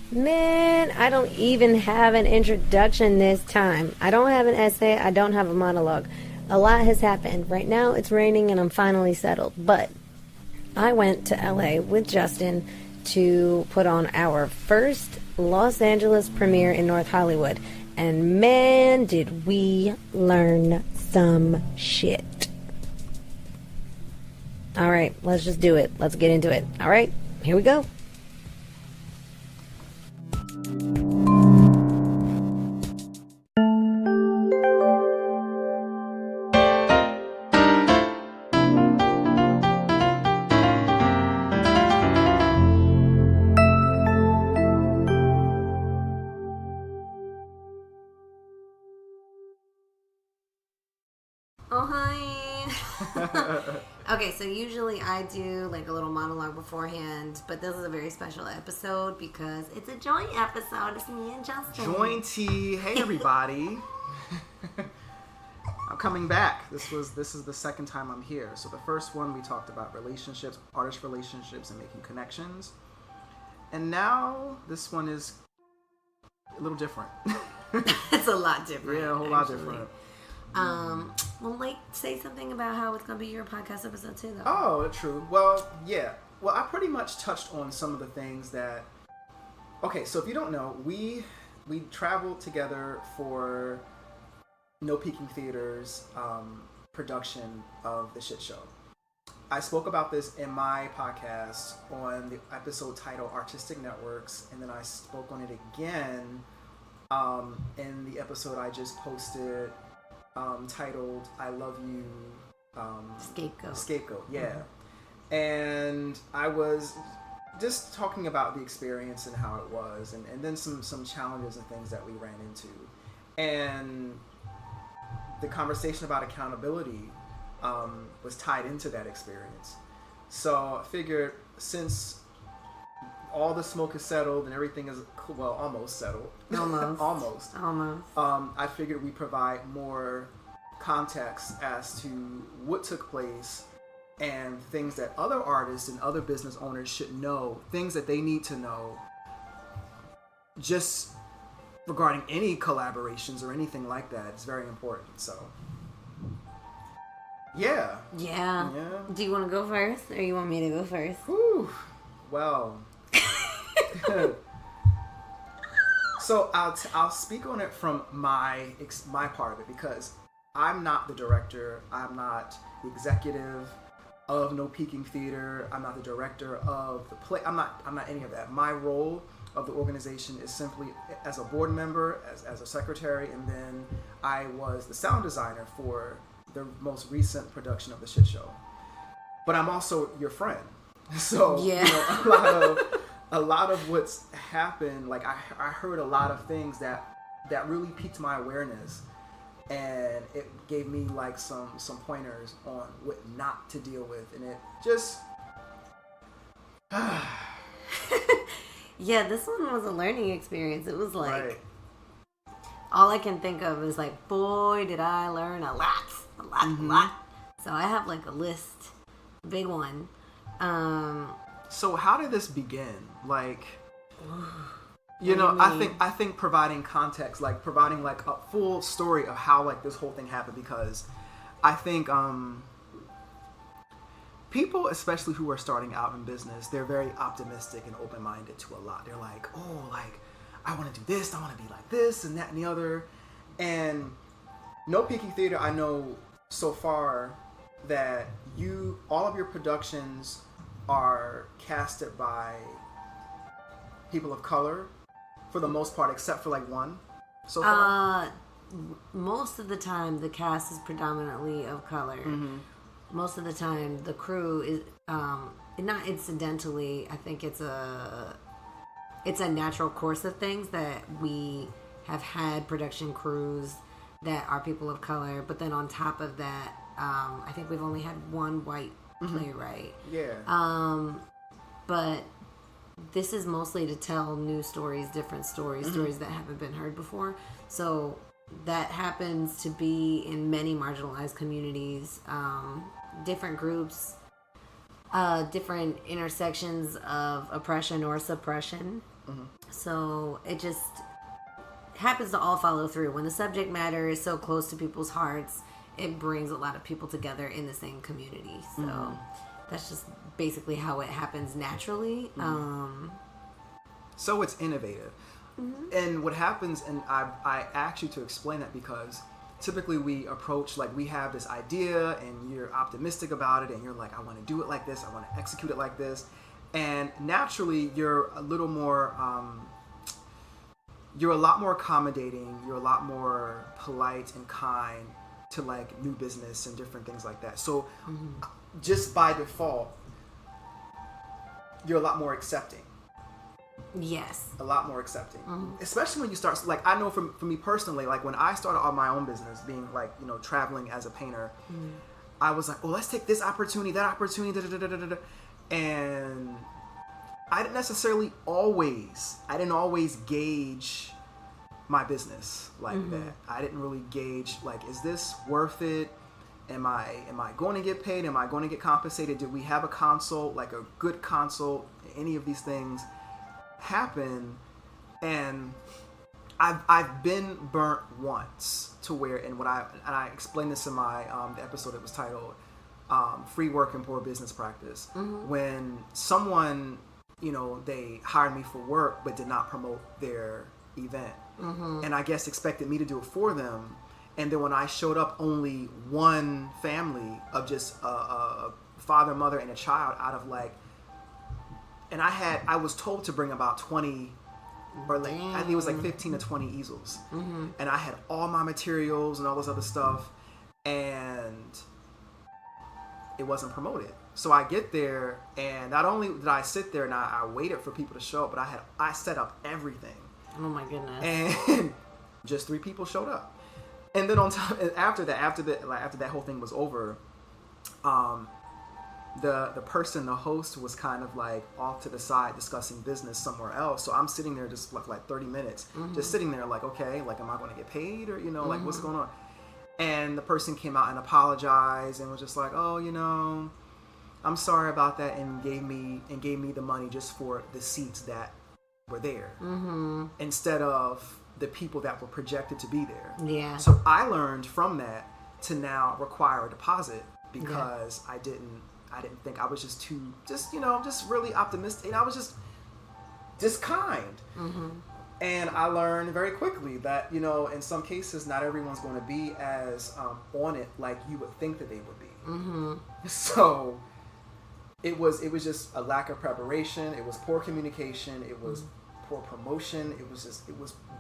Man, I don't even have an introduction this time. I don't have an essay. I don't have a monologue. A lot has happened. Right now it's raining and I'm finally settled. But I went to LA with Justin to put on our first Los Angeles premiere in North Hollywood. And man, did we learn some shit. Alright, let's just do it. Let's get into it. Alright, here we go. Oh, hi. Okay, so usually I do like a little monologue beforehand, but this is a very special episode because it's a joint episode. It's me and Justin. Jointy. Hey, everybody. I'm coming back. This is the second time I'm here. So the first one we talked about relationships, artist relationships, and making connections. And now this one is a little different. It's a lot different. Yeah, a whole lot different. Well, like, say something about how it's going to be your podcast episode too, though. Oh, true. Well, yeah. Well, I pretty much touched on some of the things that... Okay, so if you don't know, we traveled together for No Peeking Theater's production of The Shit Show. I spoke about this in my podcast on the episode titled Artistic Networks, and then I spoke on it again in the episode I just posted titled I Love You Scapegoat, yeah. Mm-hmm. And I was just talking about the experience and how it was, and then some challenges and things that we ran into. And the conversation about accountability was tied into that experience. So I figured since all the smoke is settled and everything is, well, almost settled. Almost. I figured we provide more context as to what took place and things that other artists and other business owners should know, things that they need to know just regarding any collaborations or anything like that. It's very important. So, yeah. Do you want to go first or you want me to go first? Whew. Well... So I'll speak on it from my part of it because I'm not the director. I'm not the executive of No Peeking Theater. I'm not the director of the play. I'm not any of that. My role of the organization is simply as a board member, as a secretary, and then I was the sound designer for the most recent production of The Shit Show. But I'm also your friend. So yeah. You know, a lot of what's happened, like I heard a lot of things that really piqued my awareness, and it gave me like some pointers on what not to deal with, and it just yeah, this one was a learning experience. It was like right. All I can think of is like, boy, did I learn a lot. So I have like a list, big one. So how did this begin? Like, you know, I think providing context, like providing like a full story of how like this whole thing happened, because I think people, especially who are starting out in business, they're very optimistic and open-minded to a lot. They're like, oh, like I want to do this, I want to be like this and that and the other. And No Peeking Theater, I know so far that all of your productions are casted by people of color for the most part, except for like one so far. Most of the time the cast is predominantly of color. Mm-hmm. Most of the time the crew is not incidentally, I think it's a natural course of things that we have had production crews that are people of color, but then on top of that, I think we've only had one white playwright. Yeah. But this is mostly to tell new stories, different stories, stories that haven't been heard before. So that happens to be in many marginalized communities, different groups, different intersections of oppression or suppression. Mm-hmm. So it just happens to all follow through. When the subject matter is so close to people's hearts, it brings a lot of people together in the same community. So mm-hmm. that's just basically how it happens naturally. Mm-hmm. So it's innovative. Mm-hmm. And what happens, and I asked you to explain that because typically we approach, like, we have this idea and you're optimistic about it and you're like, I want to do it like this, I want to execute it like this. And naturally you're a little more, you're a lot more accommodating, you're a lot more polite and kind to like new business and different things like that. So mm-hmm. just by default, you're a lot more accepting. Yes. A lot more accepting. Mm-hmm. Especially when you start, like, I know for me personally, like when I started on my own business, being like, you know, traveling as a painter, mm-hmm. I was like, oh, let's take this opportunity, that opportunity, da, da, da, da, da. And I didn't always gauge my business like mm-hmm. that. I didn't really gauge, like, is this worth it? Am I going to get paid? Am I going to get compensated? Did we have a consult, like a good consult? Any of these things happen, and I've been burnt once to where, and I explained this in my the episode that was titled Free Work and Poor Business Practice. Mm-hmm. When someone, you know, they hired me for work but did not promote their event, mm-hmm. and I guess expected me to do it for them, and then when I showed up, only one family of just a father, mother, and a child out of like, and I was told to bring about 20, or like, I think it was like 15 to 20 easels. Mm-hmm. And I had all my materials and all this other stuff, and it wasn't promoted. So I get there, and not only did I sit there and I waited for people to show up, but I set up everything. Oh my goodness. And just 3 people showed up. And then on top, after that whole thing was over, the person, the host, was kind of like off to the side discussing business somewhere else. So I'm sitting there just like 30 minutes, mm-hmm. just sitting there like, okay, like, am I going to get paid, or, you know, like, mm-hmm. what's going on? And the person came out and apologized and was just like, oh, you know, I'm sorry about that, and gave me the money just for the seats that were there, mm-hmm. instead of the people that were projected to be there. Yeah. So I learned from that to now require a deposit, because I didn't think, I was just really optimistic, and I was just kind. Mm-hmm. And I learned very quickly that, you know, in some cases, not everyone's going to be as on it like you would think that they would be. Mm-hmm. So it was just a lack of preparation. It was poor communication. It was poor promotion. It was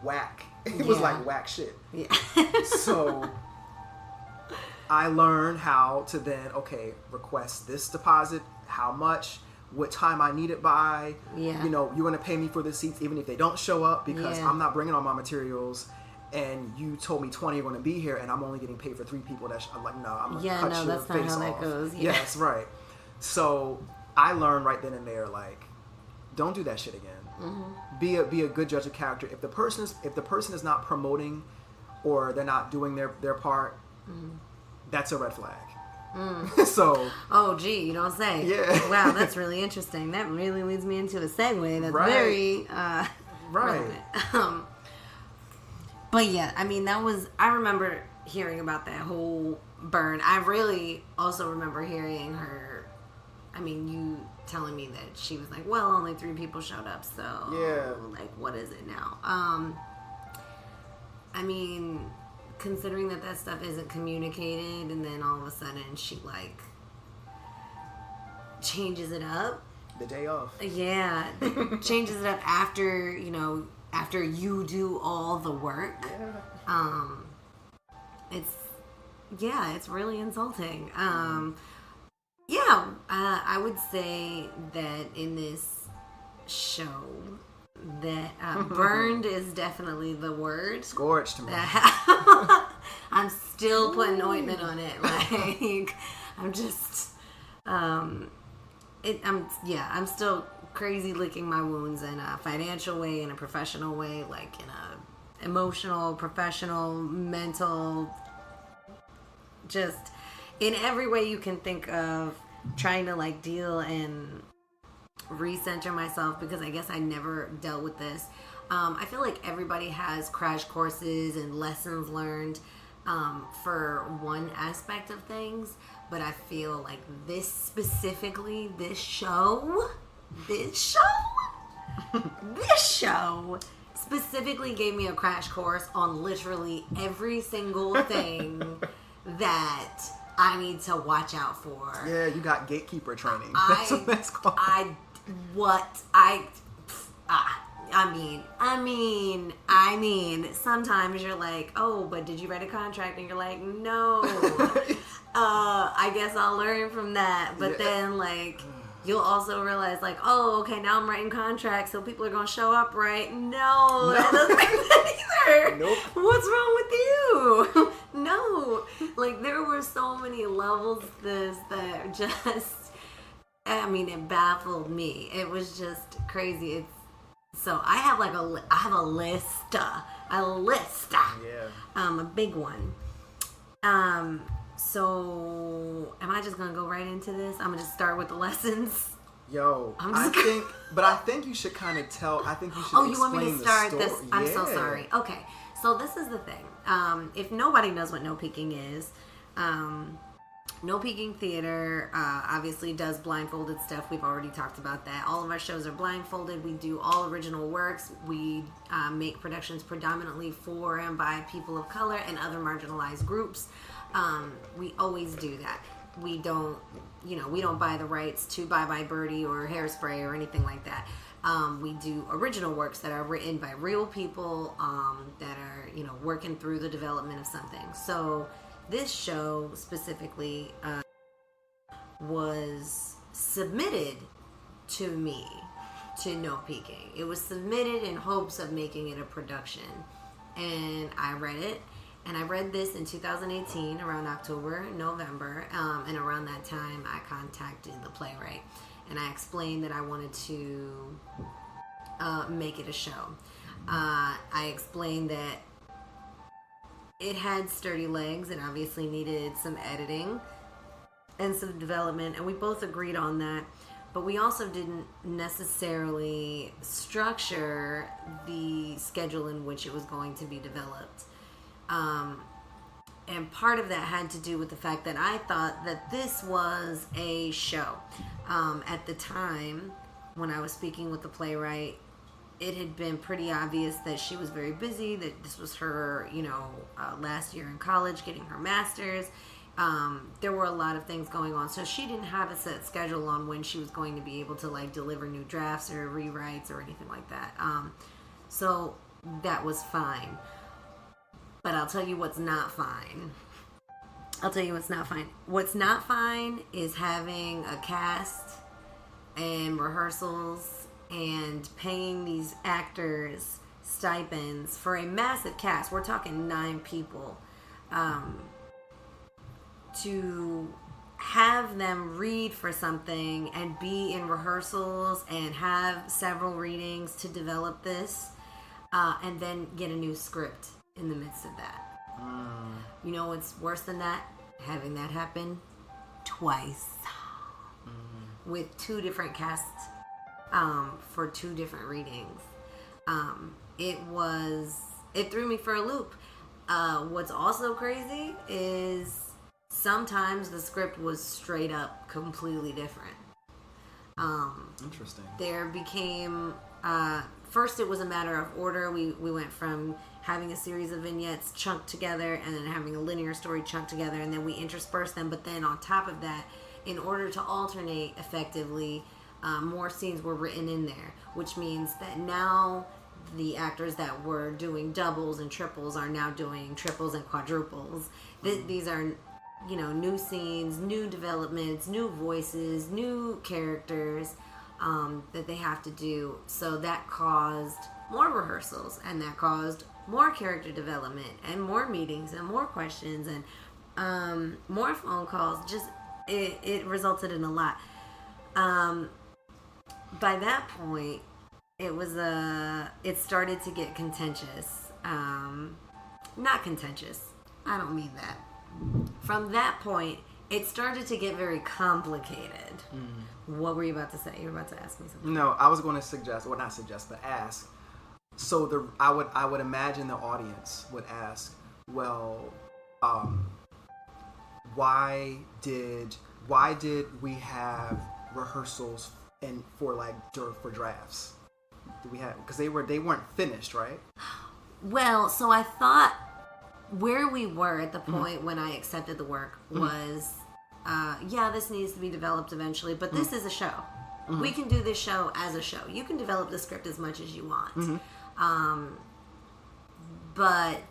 whack. It was like whack shit. Yeah. So I learned how to then, okay, request this deposit, how much, what time I need it by. Yeah. You know, you're going to pay me for the seats even if they don't show up, because I'm not bringing all my materials, and you told me 20 are going to be here, and I'm only getting paid for 3 people. I'm like, no, I'm going to cut your face off. Yeah, no, that's not how that goes. Yeah. Yes, right. So I learned right then and there, like, don't do that shit again. Mm-hmm. Be a good judge of character. If the person is not promoting, or they're not doing their part, mm-hmm. that's a red flag. Mm. So. Oh, gee, you don't say. Yeah. Wow, that's really interesting. That really leads me into a segue. That's very right. But yeah, I mean, I remember hearing about that whole burn. I really also remember hearing her. I mean, you telling me that she was like, well, only 3 people showed up, so like, what is it now? I mean, considering that stuff isn't communicated, and then all of a sudden she like changes it up the day of. Yeah, changes it up after you do all the work. Yeah. It's really insulting. I would say that in this show, that burned is definitely the word. Scorched me. I'm still putting ointment on it. Like, I'm just, I'm still crazy licking my wounds in a financial way, in a professional way, like in a emotional, professional, mental, just in every way you can think of, trying to like deal and recenter myself, because I guess I never dealt with this. I feel like everybody has crash courses and lessons learned for one aspect of things, but I feel like this specifically, this show specifically gave me a crash course on literally every single thing that I need to watch out for. Yeah, you got gatekeeper training. That's what that's called. I mean, sometimes you're like, oh, but did you write a contract? And you're like, no. I guess I'll learn from that. But then, like, you'll also realize, like, oh, okay, now I'm writing contracts, so people are going to show up, right? No, that doesn't make that either. Nope. What's wrong with you? No. Like, there were so many levels to this that just, I mean, it baffled me. It was just crazy. So I have like a list. Yeah. A big one. So am I just gonna go right into this? I'm gonna just start with the lessons. Yo, I think you should kind of tell. I think you should. Oh, you want me to start this? I'm Yeah. so sorry. Okay, so this is the thing. If nobody knows what no peeking is, no peeking theater obviously does blindfolded stuff. We've already talked about that. All of our shows are blindfolded. We do all original works. We make productions predominantly for and by people of color and other marginalized groups. We always do that. We don't buy the rights to Bye Bye Birdie or Hairspray or anything like that. We do original works that are written by real people that are, working through the development of something. So this show specifically was submitted to me to No Peeking. It was submitted in hopes of making it a production. And I read it. And I read this in 2018, around October, November. And around that time, I contacted the playwright. And I explained that I wanted to make it a show. I explained that it had sturdy legs. It obviously needed some editing and some development. And we both agreed on that. But we also didn't necessarily structure the schedule in which it was going to be developed. And part of that had to do with the fact that I thought that this was a show. At the time, when I was speaking with the playwright, it had been pretty obvious that she was very busy, that this was her, last year in college, getting her master's. There were a lot of things going on. So she didn't have a set schedule on when she was going to be able to, like, deliver new drafts or rewrites or anything like that. So that was fine. But I'll tell you what's not fine. What's not fine is having a cast and rehearsals and paying these actors stipends for a massive cast. We're talking 9 people. To have them read for something and be in rehearsals and have several readings to develop this, and then get a new script in the midst of that. You know what's worse than that? Having that happen twice with 2 different casts for 2 different readings. It threw me for a loop. What's also crazy is sometimes the script was straight up completely different. Interesting. There became first it was a matter of order. We went from having a series of vignettes chunked together and then having a linear story chunked together, and then we interspersed them. But then on top of that, in order to alternate effectively, more scenes were written in there, which means that now the actors that were doing doubles and triples are now doing triples and quadruples. These are, new scenes, new developments, new voices, new characters that they have to do. So that caused more rehearsals, and that caused more character development and more meetings and more questions and more phone calls. Just it resulted in a lot. By that point, it started to get contentious. not contentious. I don't mean that. From that point, it started to get very complicated. What were you about to say? You were about to ask me something. No, I was going to suggest, well, not suggest, but ask. So I would imagine the audience would ask, well, why did we have rehearsals for drafts? Did we have, because they weren't finished, right? Well, so I thought where we were at the point when I accepted the work was, this needs to be developed eventually, but this is a show. We can do this show as a show. You can develop the script as much as you want. But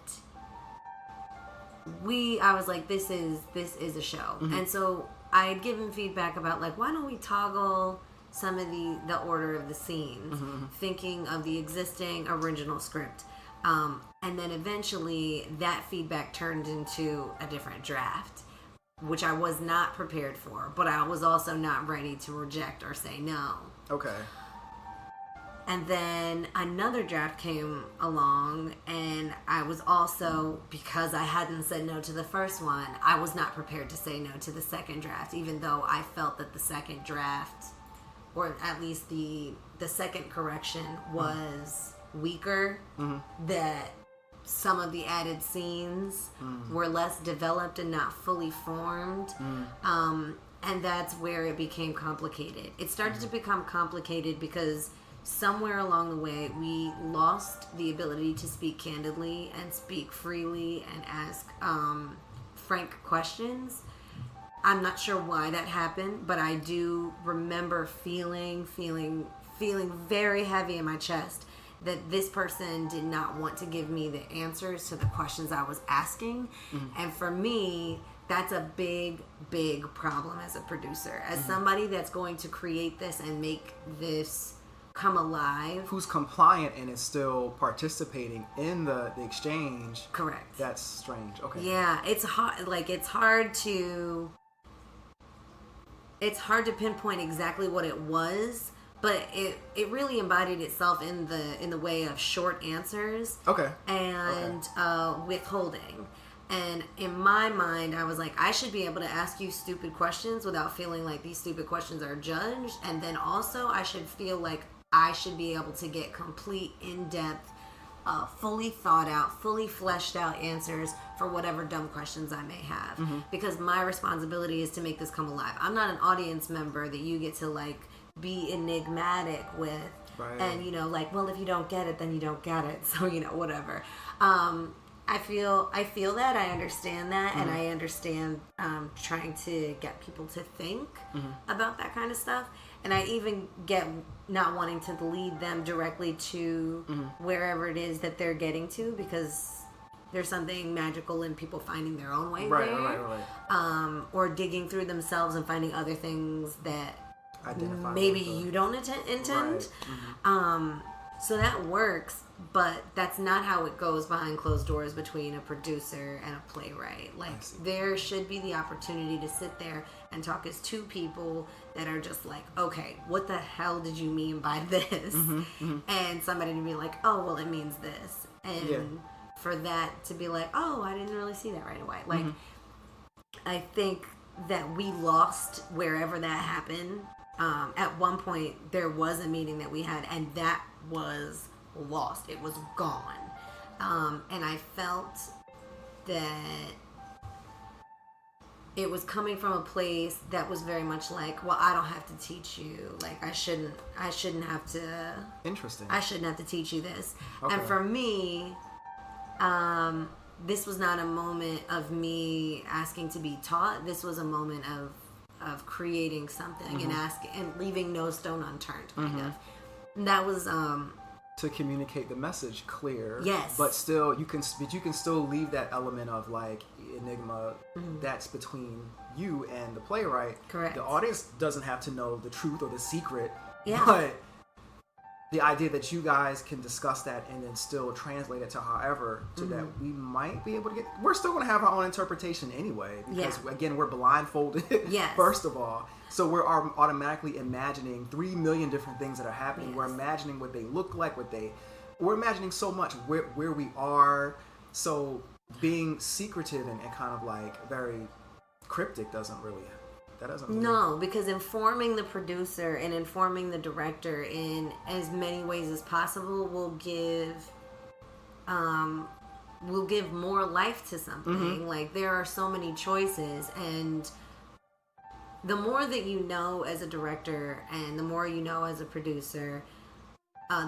I was like, this is a show. And so I had given feedback about, like, why don't we toggle some of the order of the scenes, thinking of the existing original script. And then eventually that feedback turned into a different draft, which I was not prepared for, but I was also not ready to reject or say no. Okay. And then another draft came along, and I was also, because I hadn't said no to the first one, I was not prepared to say no to the second draft, even though I felt that the second draft, or at least the second correction, was weaker, that some of the added scenes were less developed and not fully formed. And that's where it became complicated. It started to become complicated because somewhere along the way we lost the ability to speak candidly and speak freely and ask frank questions. I'm not sure why that happened, but I do remember feeling very heavy in my chest that this person did not want to give me the answers to the questions I was asking. And for me, that's a big, big problem as a producer. As somebody that's going to create this and make this come alive. Who's compliant and is still participating in the exchange. Correct. That's strange. Okay. Yeah, it's hard. Like, it's hard to pinpoint exactly what it was, but it really embodied itself in the way of short answers. Okay. And withholding. And in my mind, I was like, I should be able to ask you stupid questions without feeling like these stupid questions are judged. And then also, I should feel like I should be able to get complete, in-depth, fully thought out, fully fleshed out answers for whatever dumb questions I may have. Because my responsibility is to make this come alive. I'm not an audience member that you get to, like, be enigmatic with. Right. And, you know, like, well, if you don't get it, then you don't get it. So, you know, whatever. I feel that, I understand that, and I understand trying to get people to think about that kind of stuff. And I even get not wanting to lead them directly to wherever it is that they're getting to, because there's something magical in people finding their own way there. Right. Or digging through themselves and finding other things that maybe you don't intend. Right. So that works, but that's not how it goes behind closed doors between a producer and a playwright. Like, there should be the opportunity to sit there and talk as two people that are just like, okay, what the hell did you mean by this? And somebody to be like, oh, well, it means this. And for that to be like, oh, I didn't really see that right away. Like, I think that we lost wherever that happened. At one point, there was a meeting that we had, and that was lost. It was gone. And I felt that it was coming from a place that was very much like, well, I don't have to teach you. Like, I shouldn't have to. Interesting. I shouldn't have to teach you this. Okay. And for me, this was not a moment of me asking to be taught. This was a moment of creating something and leaving no stone unturned, kind of. And that was to communicate the message clear. Yes. But still, you can still leave that element of, like, enigma that's between you and the playwright. Correct. The audience doesn't have to know the truth or the secret. Yeah. But the idea that you guys can discuss that and then still translate it to however, so that we might be able to get. We're still going to have our own interpretation anyway, because again, we're blindfolded. Yes. First of all, so we're automatically imagining 3 million different things that are happening. Yes. We're imagining what they look like, what they we're imagining so much where we are. So being secretive and kind of like very cryptic doesn't really. No, because informing the producer and informing the director in as many ways as possible will give more life to something. Mm-hmm. Like, there are so many choices, and the more that you know as a director and the more you know as a producer,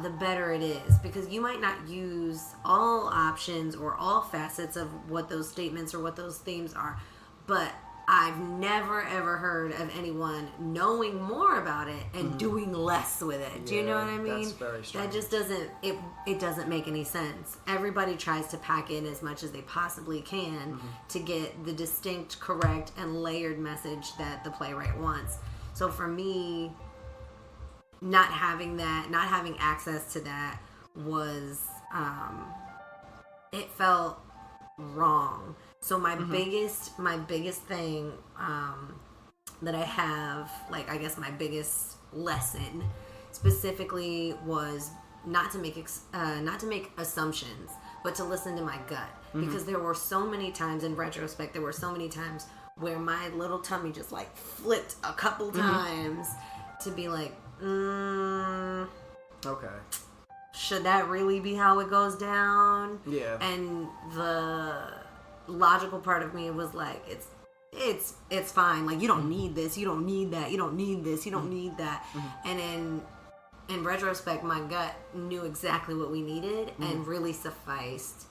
the better it is, because you might not use all options or all facets of what those statements or what those themes are, but I've never ever heard of anyone knowing more about it and doing less with it. Do you know what I mean? That's very strange. That just doesn't, it doesn't make any sense. Everybody tries to pack in as much as they possibly can to get the distinct, correct, and layered message that the playwright wants. So for me, not having access to that was, it felt wrong. So my biggest thing that I have, like, I guess my biggest lesson specifically was not to make assumptions, but to listen to my gut, because there were so many times in retrospect, where my little tummy just like flipped a couple times to be like, okay, should that really be how it goes down? Yeah. And the logical part of me was like, it's fine. Like, you don't need this. You don't need that. You don't need this. You don't need that. And in retrospect, my gut knew exactly what we needed and really sufficed.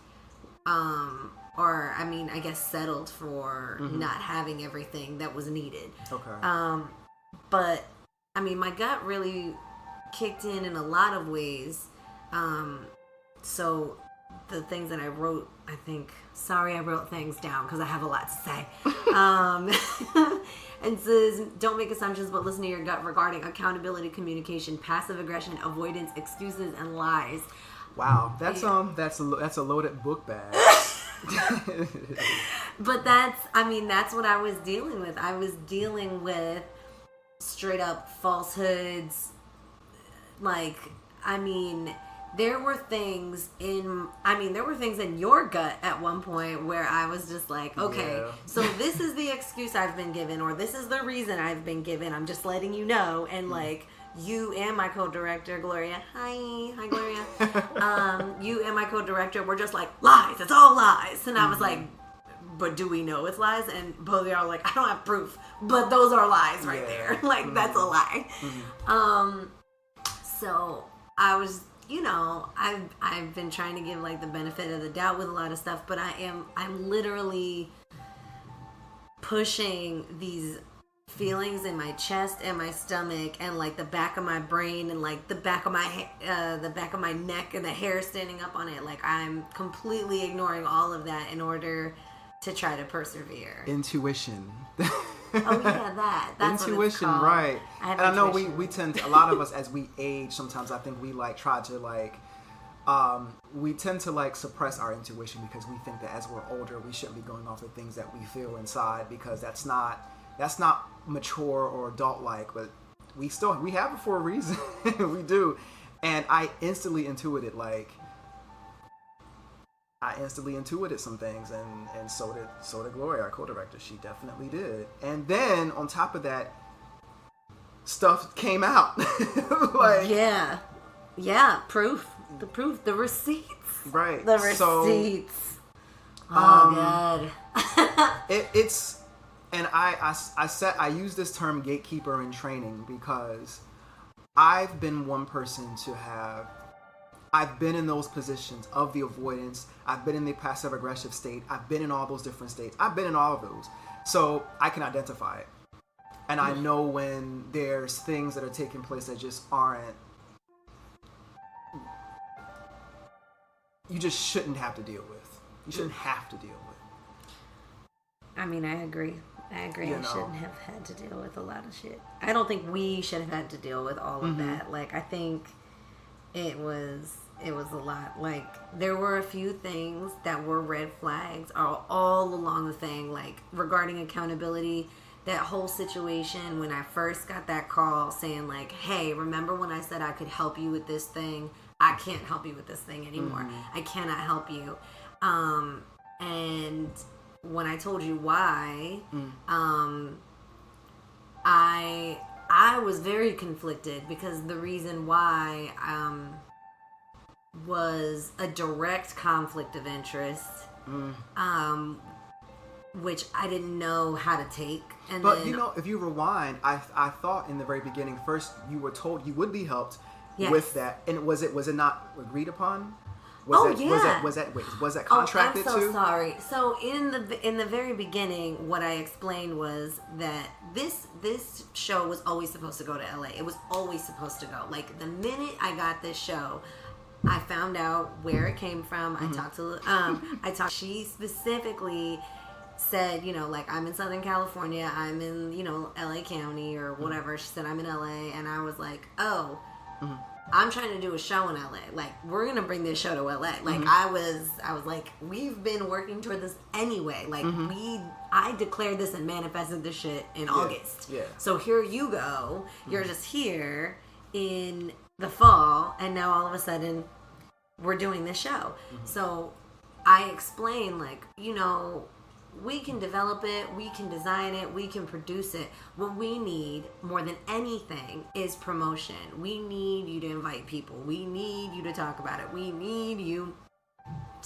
Or, I mean, I guess settled for not having everything that was needed. Okay. But, I mean, my gut really kicked in a lot of ways. So the things that I wrote, I wrote things down because I have a lot to say. And says, don't make assumptions, but listen to your gut regarding accountability, communication, passive aggression, avoidance, excuses, and lies. Wow, that's a loaded book bag. But that's what I was dealing with. I was dealing with straight up falsehoods. Like, there were things in your gut at one point where I was just like, okay, so this is the excuse I've been given, or this is the reason I've been given. I'm just letting you know. And like, you and my co-director, Gloria, hi Gloria, you and my co-director were just like, lies, it's all lies. And I was like, but do we know it's lies? And both of y'all are like, I don't have proof, but those are lies right there. Like, that's a lie. So I was, I've been trying to give like the benefit of the doubt with a lot of stuff, but I'm literally pushing these feelings in my chest and my stomach and like the back of my brain and like the back of my neck and the hair standing up on it. Like, I'm completely ignoring all of that in order to try to persevere. Intuition. Oh yeah, that's intuition, right? And I know we tend to, a lot of us as we age, sometimes I think we like try to like we tend to like suppress our intuition because we think that as we're older we shouldn't be going off the things that we feel inside, because that's not mature or adult like. But we have it for a reason. We do. And I instantly intuited some things, and so did Gloria, our co-director. She definitely did. And then on top of that, stuff came out. Proof, the receipts, right? The receipts. God. It's, and I use this term gatekeeper in training because I've been one person to have. I've been in those positions of the avoidance. I've been in the passive aggressive state. I've been in all those different states. I've been in all of those. So I can identify it. And I know when there's things that are taking place that just aren't, you just shouldn't have to deal with. You shouldn't have to deal with. I mean, I agree. I shouldn't have had to deal with a lot of shit. I don't think we should have had to deal with all of that. Like, I think it was a lot. Like, there were a few things that were red flags all along the thing, like regarding accountability. That whole situation when I first got that call saying like, hey, remember when I said I could help you with this thing? I can't help you with this thing anymore. I cannot help you. And when I told you why, I was very conflicted because the reason why was a direct conflict of interest, which I didn't know how to take. And but then, you know, if you rewind, I thought in the very beginning, first you were told you would be helped yes. with that, and was it not agreed upon? Was that contracted to? I'm so sorry. So in the very beginning, what I explained was that this show was always supposed to go to LA. It was always supposed to go. Like the minute I got this show, I found out where it came from. I talked to she specifically said, you know, like, I'm in Southern California, I'm in, you know, LA County or whatever. She said I'm in LA, and I was like, oh, I'm trying to do a show in LA. Like, we're gonna bring this show to LA. Like, I was like, we've been working toward this anyway. Like, I declared this and manifested this shit in August. Yeah. So here you go. You're just here in the fall, and now all of a sudden we're doing this show. So I explained, like, you know, we can develop it, we can design it, we can produce it. What we need more than anything is promotion. We need you to invite people. We need you to talk about it. We need you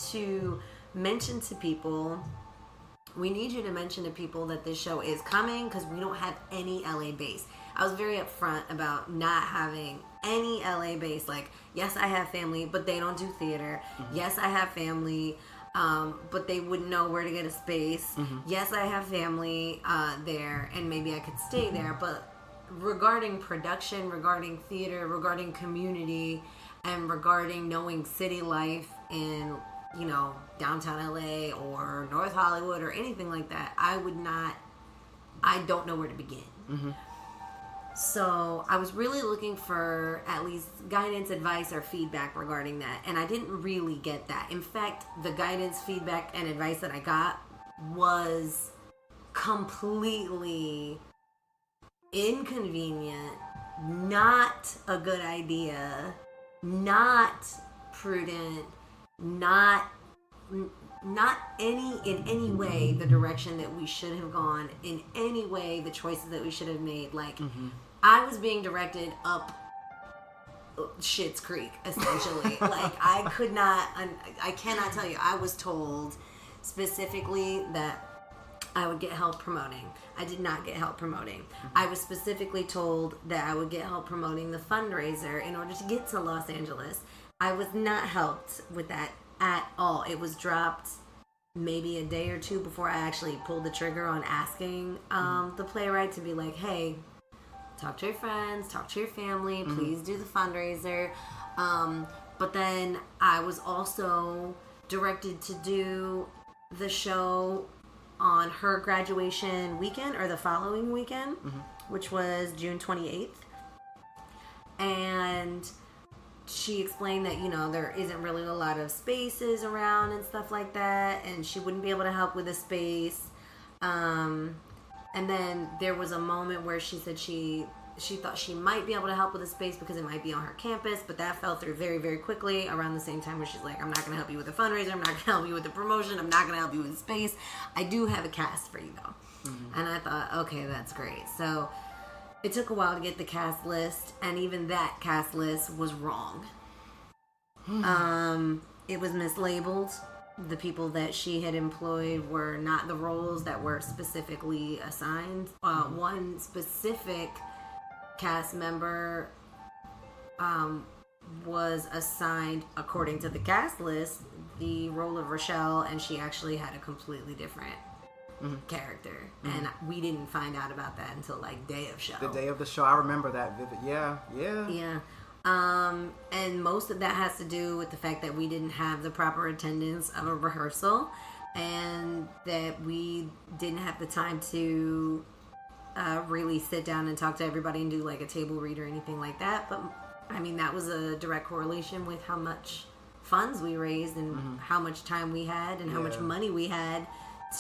to mention to people. We need you to mention to people that this show is coming, because we don't have any LA base. I was very upfront about not having any LA base. Like, yes, I have family, but they don't do theater. Yes, I have family, but they wouldn't know where to get a space. Yes, I have family there, and maybe I could stay there. But regarding production, regarding theater, regarding community, and regarding knowing city life in, you know, downtown LA or North Hollywood or anything like that, I don't know where to begin. So I was really looking for at least guidance, advice, or feedback regarding that. And I didn't really get that. In fact, the guidance, feedback, and advice that I got was completely inconvenient, not a good idea, not prudent, not in any way the direction that we should have gone, in any way the choices that we should have made. Like, I was being directed up Schitt's Creek, essentially. Like, I cannot tell you. I was told specifically that I would get help promoting. I did not get help promoting. I was specifically told that I would get help promoting the fundraiser in order to get to Los Angeles. I was not helped with that at all. It was dropped maybe a day or two before I actually pulled the trigger on asking the playwright to be like, hey, talk to your friends, talk to your family, please do the fundraiser. But then I was also directed to do the show on her graduation weekend, or the following weekend, which was June 28th. And she explained that, you know, there isn't really a lot of spaces around and stuff like that, and she wouldn't be able to help with a space. And then there was a moment where she said she thought she might be able to help with a space because it might be on her campus, but that fell through very, very quickly around the same time where she's like, I'm not going to help you with the fundraiser, I'm not going to help you with the promotion, I'm not going to help you with space. I do have a cast for you, though. And I thought, okay, that's great. So it took a while to get the cast list, and even that cast list was wrong. It was mislabeled. The people that she had employed were not the roles that were specifically assigned. One specific cast member was assigned, according to the cast list, the role of Rochelle, and she actually had a completely different character. And we didn't find out about that until, like, day of show. The day of the show. I remember that vivid. Yeah. And most of that has to do with the fact that we didn't have the proper attendance of a rehearsal, and that we didn't have the time to really sit down and talk to everybody and do, like, a table read or anything like that. But I mean, that was a direct correlation with how much funds we raised and how much time we had and how much money we had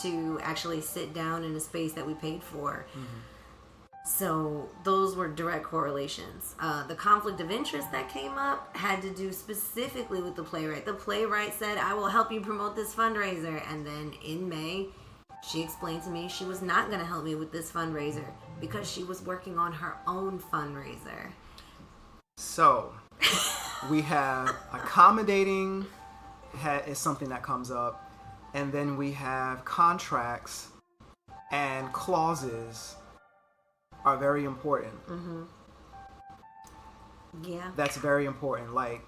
to actually sit down in a space that we paid for. So those were direct correlations. The conflict of interest that came up had to do specifically with the playwright. The playwright said, I will help you promote this fundraiser. And then in May, she explained to me she was not going to help me with this fundraiser because she was working on her own fundraiser. So we have accommodating is something that comes up. And then we have contracts and clauses are very important. Mm-hmm. Yeah, that's very important. Like,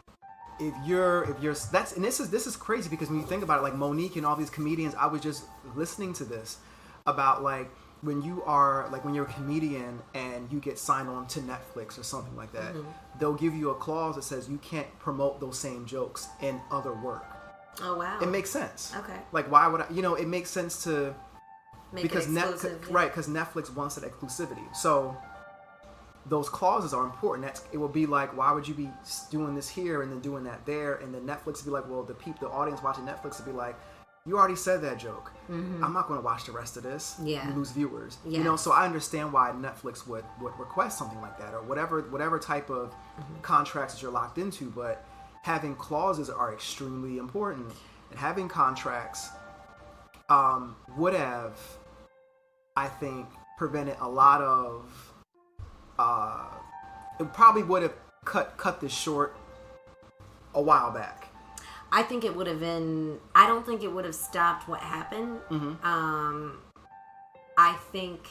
if you're that's, and this is crazy because when you think about it, like Monique and all these comedians, I was just listening to this about like when you're a comedian and you get signed on to Netflix or something like that, they'll give you a clause that says you can't promote those same jokes in other work. Oh wow, it makes sense. Okay, like why would I? It makes sense to. Because because Netflix wants that exclusivity. So those clauses are important. It will be like, why would you be doing this here and then doing that there? And then Netflix would be like, well, the audience watching Netflix would be like, you already said that joke. Mm-hmm. I'm not going to watch the rest of this. Yeah. You lose viewers. Yeah. So I understand why Netflix would request something like that, or whatever type of contracts that you're locked into. But having clauses are extremely important, and having contracts would have, I think, prevented a lot of it probably would have cut this short a while back. I think it would have been, I don't think it would have stopped what happened. I think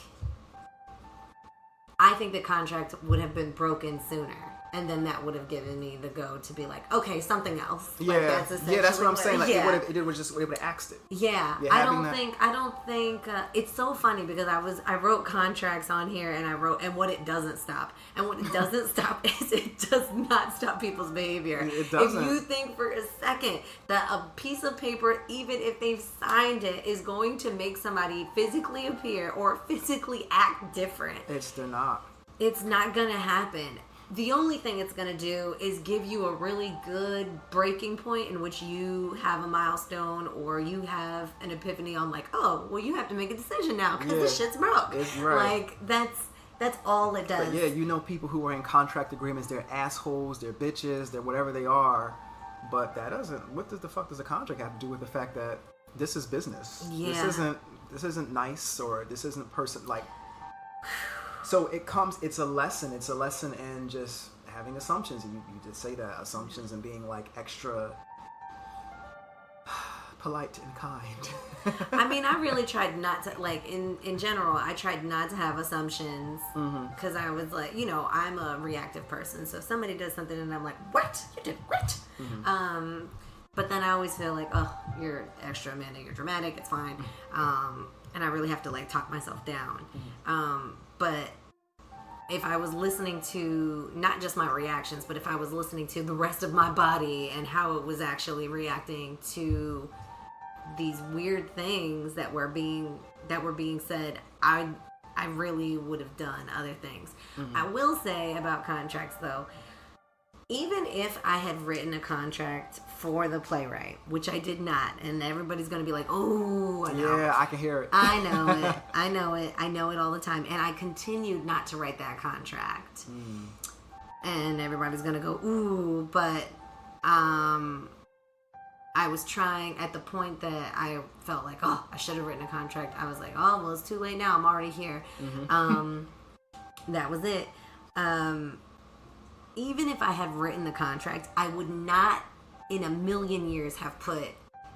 the contract would have been broken sooner. And then that would have given me the go to be like, okay, something else. Yeah, like, that's that's what I'm saying. Like, it would have axed it. Yeah, I don't think. It's so funny because I wrote contracts on here, and what it doesn't stop, and what it doesn't stop is it does not stop people's behavior. It doesn't. If you think for a second that a piece of paper, even if they've signed it, is going to make somebody physically appear or physically act different, they're not. It's not gonna happen. The only thing it's going to do is give you a really good breaking point in which you have a milestone or you have an epiphany on like, oh, well, you have to make a decision now because this shit's broke. It's right. Like, that's all it does. But people who are in contract agreements, they're assholes, they're bitches, they're whatever they are. But that doesn't, what the fuck does a contract have to do with the fact that this is business? Yeah. This isn't nice, or this isn't like... So it's a lesson in just having assumptions. You did say that, assumptions, and being like extra polite and kind. I mean, I really tried not to, like, in general, I tried not to have assumptions because I was like, I'm a reactive person. So if somebody does something and I'm like, what? You did what? But then I always feel like, oh, you're extra, Amanda, you're dramatic, it's fine. And I really have to like talk myself down. But if I was listening to not just my reactions, but if I was listening to the rest of my body and how it was actually reacting to these weird things that were being said, I really would have done other things. I will say about contracts though, even if I had written a contract for the playwright, which I did not, and everybody's going to be like, oh, I know. Yeah, I can hear it. I know it. I know it. I know it all the time. And I continued not to write that contract. And everybody's going to go, ooh, but I was trying at the point that I felt like, oh, I should have written a contract. I was like, oh, well, it's too late now. I'm already here. That was it. Even if I had written the contract, I would not in a million years have put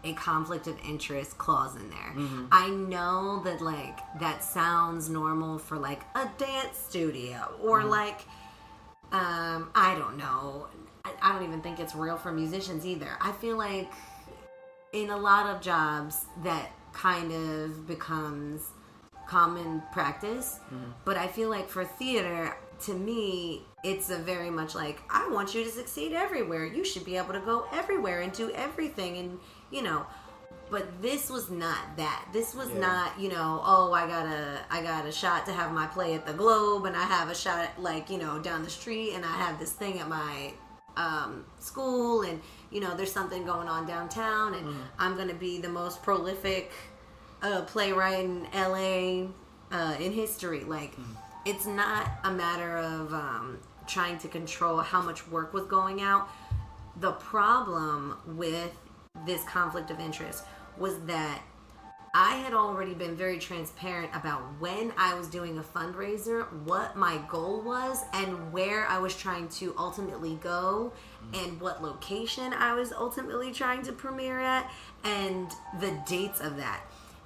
a conflict of interest clause in there. I know that like that sounds normal for like a dance studio or like I don't know. I don't even think it's real for musicians either. I feel like in a lot of jobs that kind of becomes common practice, but I feel like for theater, to me, it's a very much like, I want you to succeed everywhere. You should be able to go everywhere and do everything. And, but this was not that. This was not, oh, I got a shot to have my play at the Globe, and I have a shot like, down the street, and I have this thing at my school, and, there's something going on downtown, and I'm going to be the most prolific playwright in LA in history. Like, it's not a matter of trying to control how much work was going out. The problem with this conflict of interest was that I had already been very transparent about when I was doing a fundraiser, what my goal was, and where I was trying to ultimately go, and what location I was ultimately trying to premiere at, and the dates of that.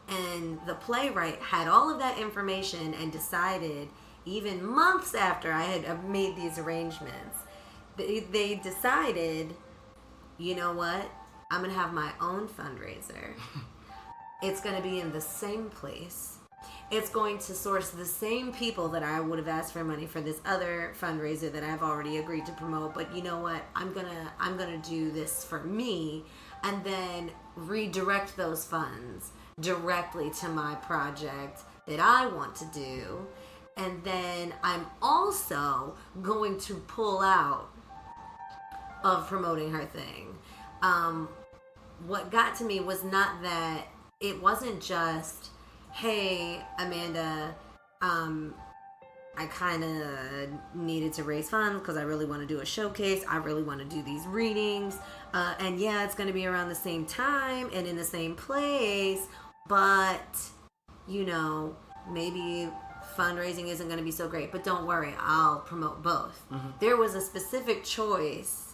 And the playwright had all of that information and decided, even months after I had made these arrangements, they decided, you know what? I'm going to have my own fundraiser. It's going to be in the same place. It's going to source the same people that I would have asked for money for this other fundraiser that I've already agreed to promote. But you know what? I'm gonna do this for me, and then redirect those funds directly to my project that I want to do. And then I'm also going to pull out of promoting her thing. What got to me was not that it wasn't just, hey, Amanda, I kind of needed to raise funds because I really want to do a showcase. I really want to do these readings. And yeah, it's going to be around the same time and in the same place. But, you know, maybe fundraising isn't going to be so great. But don't worry, I'll promote both. Mm-hmm. There was a specific choice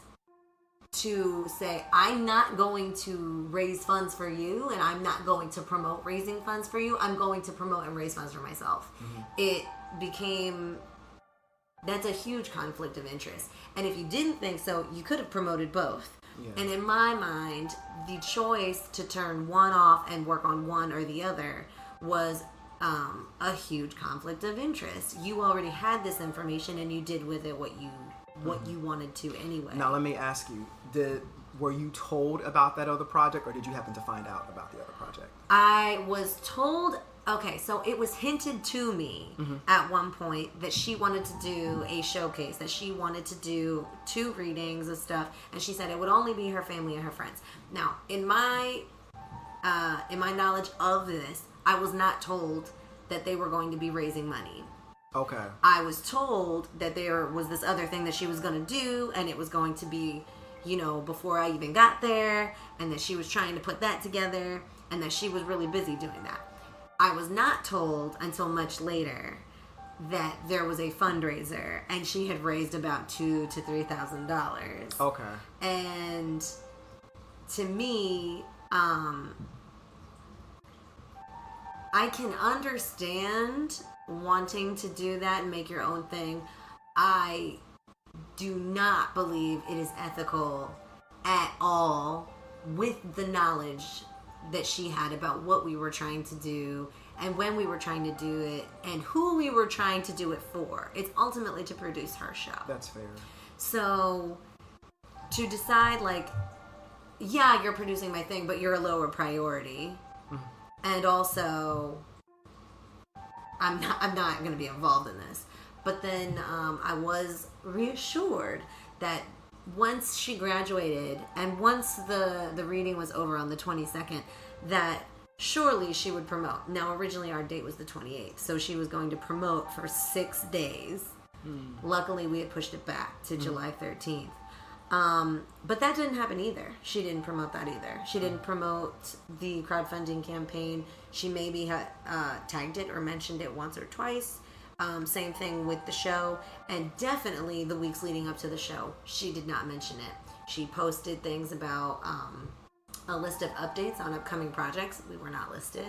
to say, I'm not going to raise funds for you, and I'm not going to promote raising funds for you. I'm going to promote and raise funds for myself. Mm-hmm. It became, that's a huge conflict of interest. And if you didn't think so, you could have promoted both. Yeah. And in my mind, the choice to turn one off and work on one or the other was a huge conflict of interest. You already had this information, and you did with it what you wanted to anyway. Now let me ask you, were you told about that other project, or did you happen to find out about the other project? I was told, okay, so it was hinted to me at one point that she wanted to do a showcase, that she wanted to do 2 readings of stuff, and she said it would only be her family and her friends. Now, in my knowledge of this, I was not told that they were going to be raising money. Okay. I was told that there was this other thing that she was going to do, and it was going to be, you know, before I even got there, and that she was trying to put that together, and that she was really busy doing that. I was not told until much later that there was a fundraiser, and she had raised about $2,000 to $3,000. Okay. And to me, I can understand wanting to do that and make your own thing. I do not believe it is ethical at all, with the knowledge that she had about what we were trying to do and when we were trying to do it and who we were trying to do it for. It's ultimately to produce her show. That's fair. So to decide, like, yeah, you're producing my thing, but you're a lower priority. And also, I'm not going to be involved in this. But then I was reassured that once she graduated and once the reading was over on the 22nd, that surely she would promote. Now, originally our date was the 28th, so she was going to promote for 6 days. Luckily, we had pushed it back to July 13th. But that didn't happen either. She didn't promote that either. She didn't promote the crowdfunding campaign. She maybe had tagged it or mentioned it once or twice. Same thing with the show, and definitely the weeks leading up to the show, she did not mention it. She posted things about a list of updates on upcoming projects. We were not listed.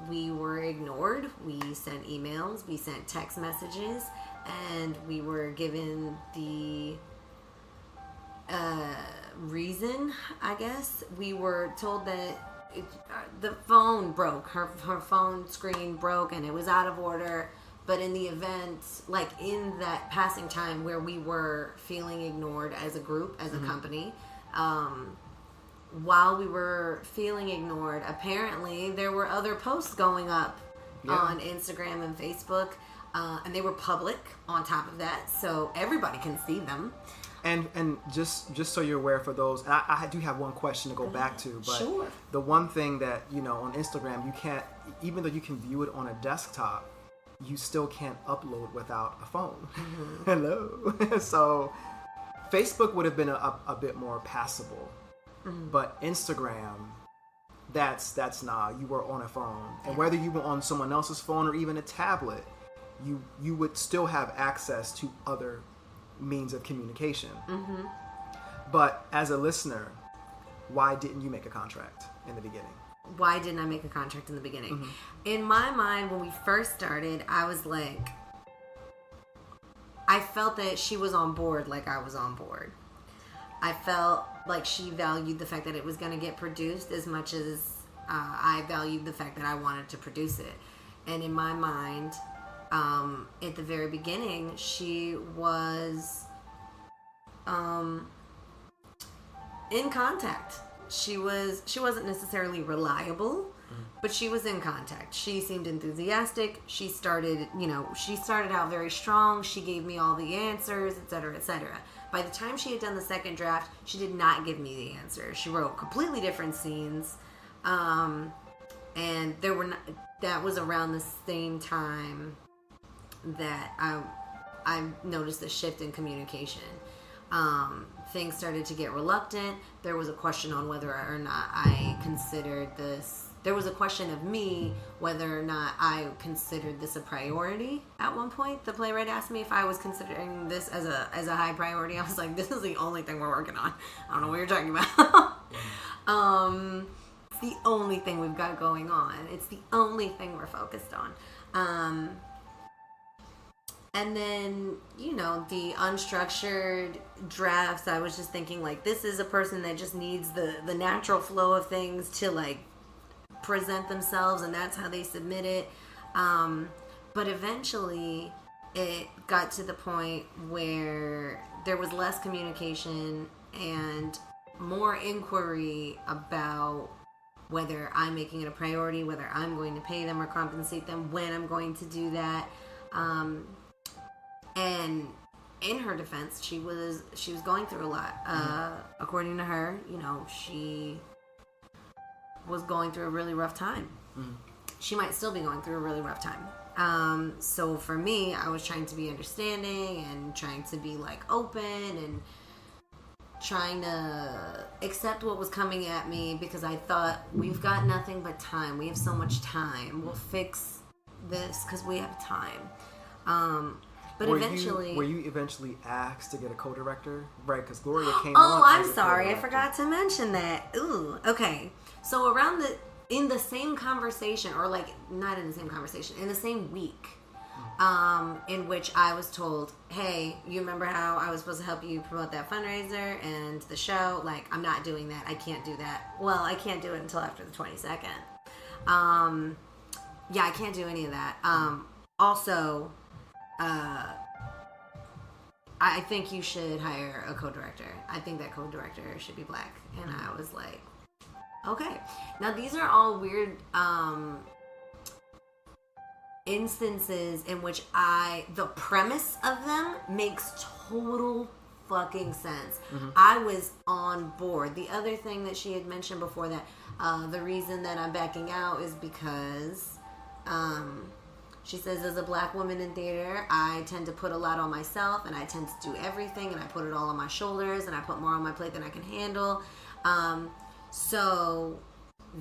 We were ignored. We sent emails. We sent text messages. And we were given the reason, I guess. We were told that the phone broke. Her phone screen broke and it was out of order. But in the event, like in that passing time where we were feeling ignored as a group, as a company, while we were feeling ignored, apparently there were other posts going up on Instagram and Facebook. And they were public on top of that, so everybody can see them. And just so you're aware, for those, I do have one question to go back to, but sure. The one thing that, you know, on Instagram, you can't, even though you can view it on a desktop, you still can't upload without a phone. Hello. So Facebook would have been a bit more passable, but Instagram, that's nah. You were on a phone, and whether you were on someone else's phone or even a tablet, you would still have access to other means of communication. But as a listener, why didn't you make a contract in the beginning? Why didn't I make a contract in the beginning? In my mind, when we first started, I was like, I felt that she was on board like I was on board. I felt like she valued the fact that it was going to get produced as much as I valued the fact that I wanted to produce it. And in my mind, at the very beginning, she was in contact. She wasn't necessarily reliable, but she was in contact. She seemed enthusiastic. She started out very strong. She gave me all the answers, etc., etc. By the time she had done the second draft, she did not give me the answers. She wrote completely different scenes, and that was around the same time that I noticed a shift in communication. Things started to get reluctant. There was a question on whether or not I considered this. There was a question of me whether or not I considered this a priority. At one point, the playwright asked me if I was considering this as a high priority. I was like, "This is the only thing we're working on. I don't know what you're talking about." It's the only thing we've got going on. It's the only thing we're focused on. And then, the unstructured drafts, I was just thinking, like, this is a person that just needs the natural flow of things to, like, present themselves, and that's how they submit it. But eventually, it got to the point where there was less communication and more inquiry about whether I'm making it a priority, whether I'm going to pay them or compensate them, when I'm going to do that. And in her defense, she was going through a lot. According to her, she was going through a really rough time. She might still be going through a really rough time. So for me, I was trying to be understanding and trying to be, like, open and trying to accept what was coming at me, because I thought, we've got nothing but time. We have so much time. We'll fix this because we have time. But were you eventually asked to get a co-director? Right, because Gloria came on. Oh, I'm sorry. I forgot to mention that. Ooh, okay. So in the same conversation, or, like, not in the same conversation, in the same week, in which I was told, hey, you remember how I was supposed to help you promote that fundraiser and the show? Like, I'm not doing that. I can't do that. Well, I can't do it until after the 22nd. Yeah, I can't do any of that. Also, I think you should hire a co-director. I think that co-director should be black. And I was like, okay. Now, these are all weird instances in which the premise of them makes total fucking sense. I was on board. The other thing that she had mentioned before that, the reason that I'm backing out is because she says, as a black woman in theater, I tend to put a lot on myself, and I tend to do everything, and I put it all on my shoulders, and I put more on my plate than I can handle. So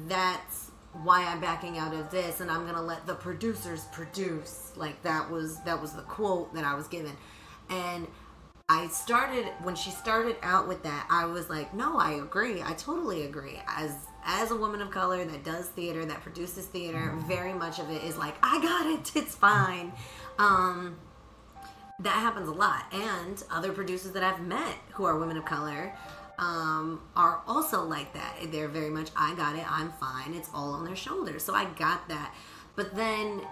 that's why I'm backing out of this, and I'm gonna let the producers produce. Like, that was the quote that I was given. And when she started out with that, I was like, no, I agree. I totally agree. As a woman of color that does theater, that produces theater, very much of it is like, I got it, it's fine. That happens a lot. And other producers that I've met who are women of color are also like that. They're very much, I got it, I'm fine, it's all on their shoulders. So I got that. But then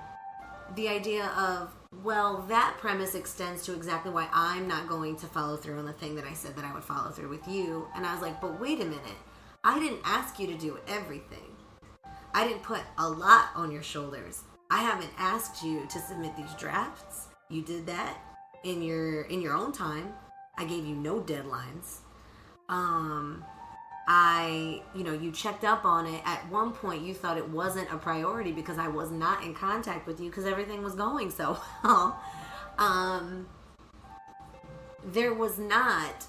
the idea of, well, that premise extends to exactly why I'm not going to follow through on the thing that I said that I would follow through with you. And I was like, but wait a minute. I didn't ask you to do everything. I didn't put a lot on your shoulders. I haven't asked you to submit these drafts. You did that in your own time. I gave you no deadlines. you checked up on it. At one point, you thought it wasn't a priority because I was not in contact with you because everything was going so well. There was not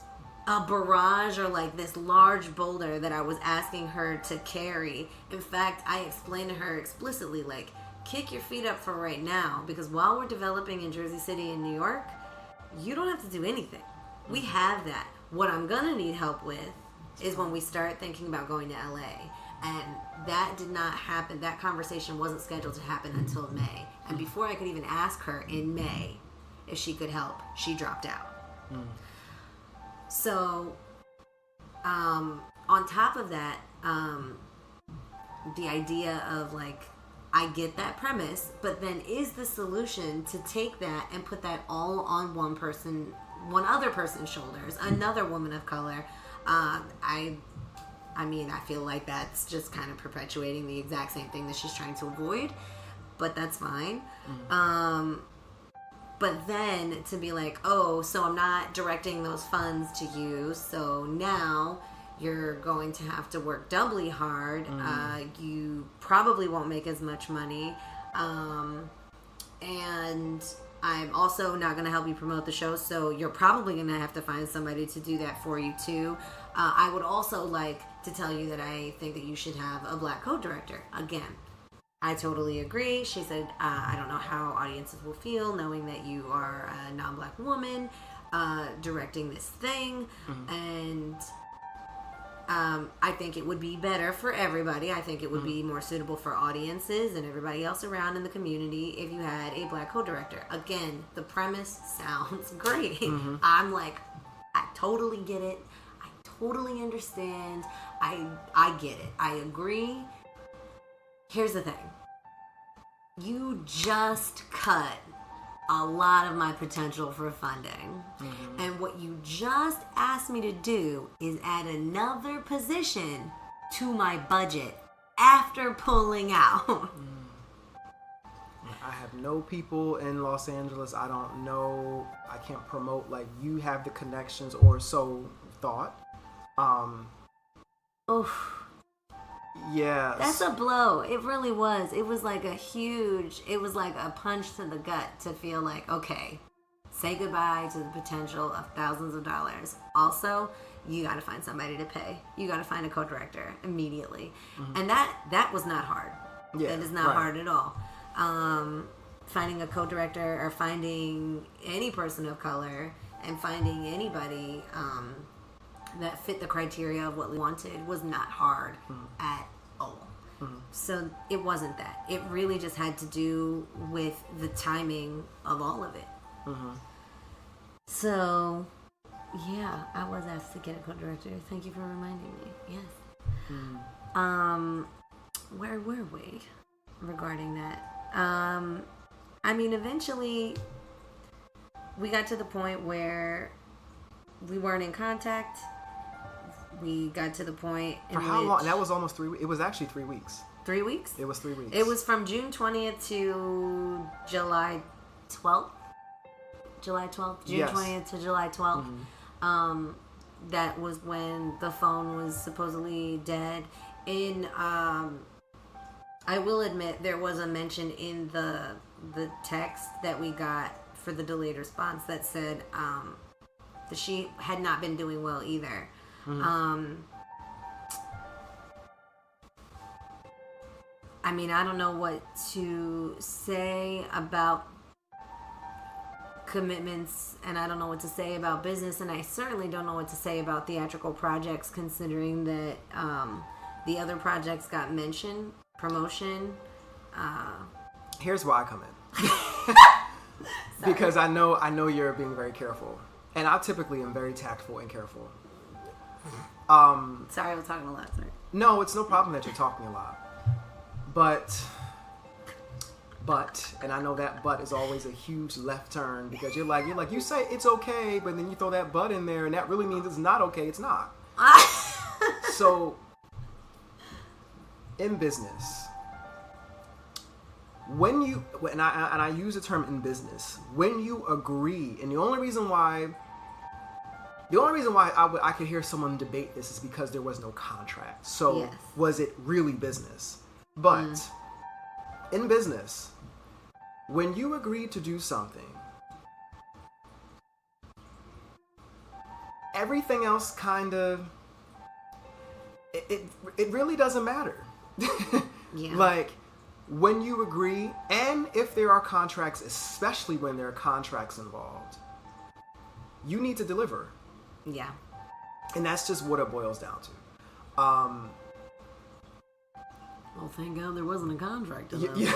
a barrage or like this large boulder that I was asking her to carry. In fact, I explained to her explicitly, like, kick your feet up for right now, because while we're developing in Jersey City and New York, you don't have to do anything. We have that. What I'm gonna need help with is when we start thinking about going to LA. And that did not happen. That conversation wasn't scheduled to happen until May. And before I could even ask her in May if she could help, she dropped out. So, on top of that, the idea of like, I get that premise, but then is the solution to take that and put that all on one other person's shoulders, another woman of color? I feel like that's just kind of perpetuating the exact same thing that she's trying to avoid, but that's fine. But then to be like, oh, so I'm not directing those funds to you, so now you're going to have to work doubly hard. You probably won't make as much money. And I'm also not going to help you promote the show, so you're probably going to have to find somebody to do that for you too. I would also like to tell you that I think that you should have a black co-director. Again, I totally agree. She said, I don't know how audiences will feel knowing that you are a non-black woman directing this thing. And I think it would be better for everybody. I think it would be more suitable for audiences and everybody else around in the community if you had a black co-director. Again, the premise sounds great. I'm like, I totally get it. I totally understand. I get it. I agree. Here's the thing. You just cut a lot of my potential for funding. And what you just asked me to do is add another position to my budget after pulling out. I have no people in Los Angeles. I don't know. I can't promote like you have the connections, or so thought. Oof. Yeah. That's a blow. It really was. It was like a punch to the gut to feel like, okay, say goodbye to the potential of thousands of dollars. Also, you got to find somebody to pay. You got to find a co-director immediately. And that was not hard. Yeah, that is not hard at all. Finding a co-director or finding any person of color and finding anybody that fit the criteria of what we wanted was not hard at all. So it wasn't that. It really just had to do with the timing of all of it. So, yeah, I was asked to get a co-director. Thank you for reminding me. Yes. Where were we regarding that? Eventually we got to the point where we weren't in contact. We got to the point in For how long? That was almost 3 weeks. It was actually 3 weeks. 3 weeks? It was 3 weeks. It was from June 20th to July 12th. July 12th? June 20th to July 12th. That was when the phone was supposedly dead. I will admit there was a mention in the text that we got for the delayed response that said that she had not been doing well either. I don't know what to say about commitments, and I don't know what to say about business, and I certainly don't know what to say about theatrical projects, considering that the other projects got mention, promotion. Here's where I come in. Because I know you're being very careful. And I typically am very tactful and careful. Sorry, I was talking a lot. Sorry. No, it's no problem that you're talking a lot. But, and I know that but is always a huge left turn, because you're like, you say it's okay, but then you throw that but in there, and that really means it's not okay. It's not. So, in business, when you, and I use the term in business, when you agree, and the only reason why The only reason why I could hear someone debate this is because there was no contract. So Yes. was it really business? But in business, when you agree to do something, everything else kind of, it really doesn't matter. Yeah. Like, when you agree, and if there are contracts, especially when there are contracts involved, you need to deliver. Yeah. And that's just what it boils down to. Well, thank God there wasn't a contract. Yeah.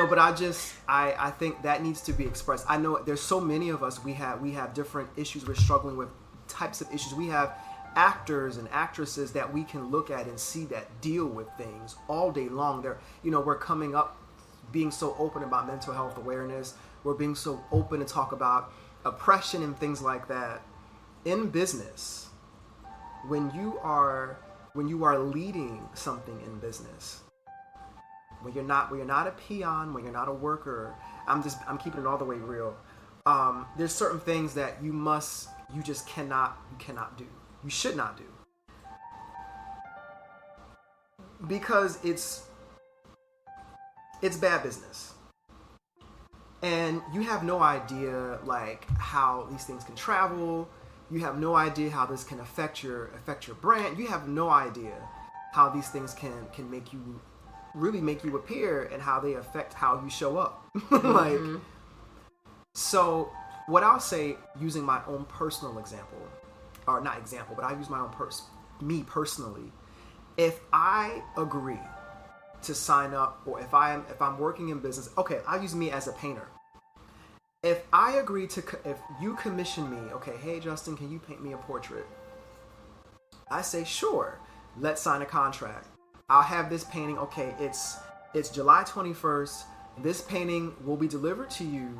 But I think that needs to be expressed. I know there's so many of us, we have different issues we're struggling with, types of issues. We have actors and actresses that we can look at and see that deal with things all day long. We're coming up being so open about mental health awareness. We're being so open to talk about oppression and things like that. In business, when you are leading something in business, when you're not a peon, when you're not a worker, I'm keeping it all the way real. There's certain things that you cannot do. You should not do. Because it's bad business. And you have no idea like how these things can travel. You have no idea how this can affect your brand. You have no idea how these things can make you appear and how they affect how you show up. So what I'll say, using my own personal example, or not example, but I use my own me personally. If I agree to sign up, or if I'm working in business, okay, I'll use me as a painter. If I agree if you commission me, okay, hey Justin, can you paint me a portrait? I say, sure, let's sign a contract. I'll have this painting, okay, it's July 21st. This painting will be delivered to you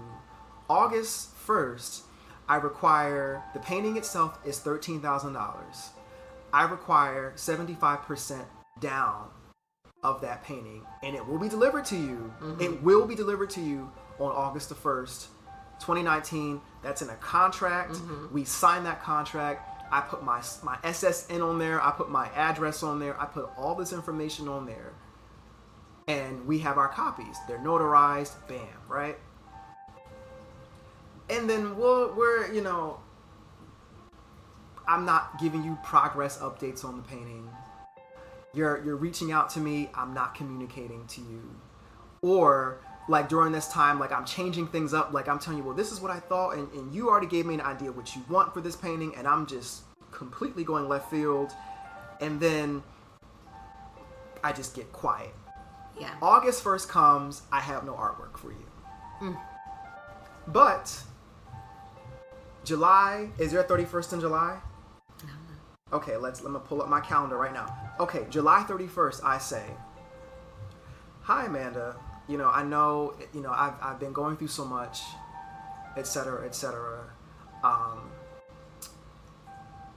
August 1st. I require, the painting itself is $13,000. I require 75% down of that painting, and it will be delivered to you. Mm-hmm. It will be delivered to you on August the 1st, 2019. That's in a contract. Mm-hmm. We sign that contract. I put my SSN on there. I put my address on there. I put all this information on there. And we have our copies. They're notarized. Bam, right? And then I'm not giving you progress updates on the painting. You're reaching out to me. I'm not communicating to you. Or like during this time, like I'm changing things up. Like I'm telling you, well, this is what I thought. And you already gave me an idea what you want for this painting. And I'm just completely going left field. And then I just get quiet. Yeah. August 1st comes. I have no artwork for you. But July, is there a 31st in July? No. Okay, let me pull up my calendar right now. Okay, July 31st, I say, hi Amanda, I know, I've been going through so much, etc., etc.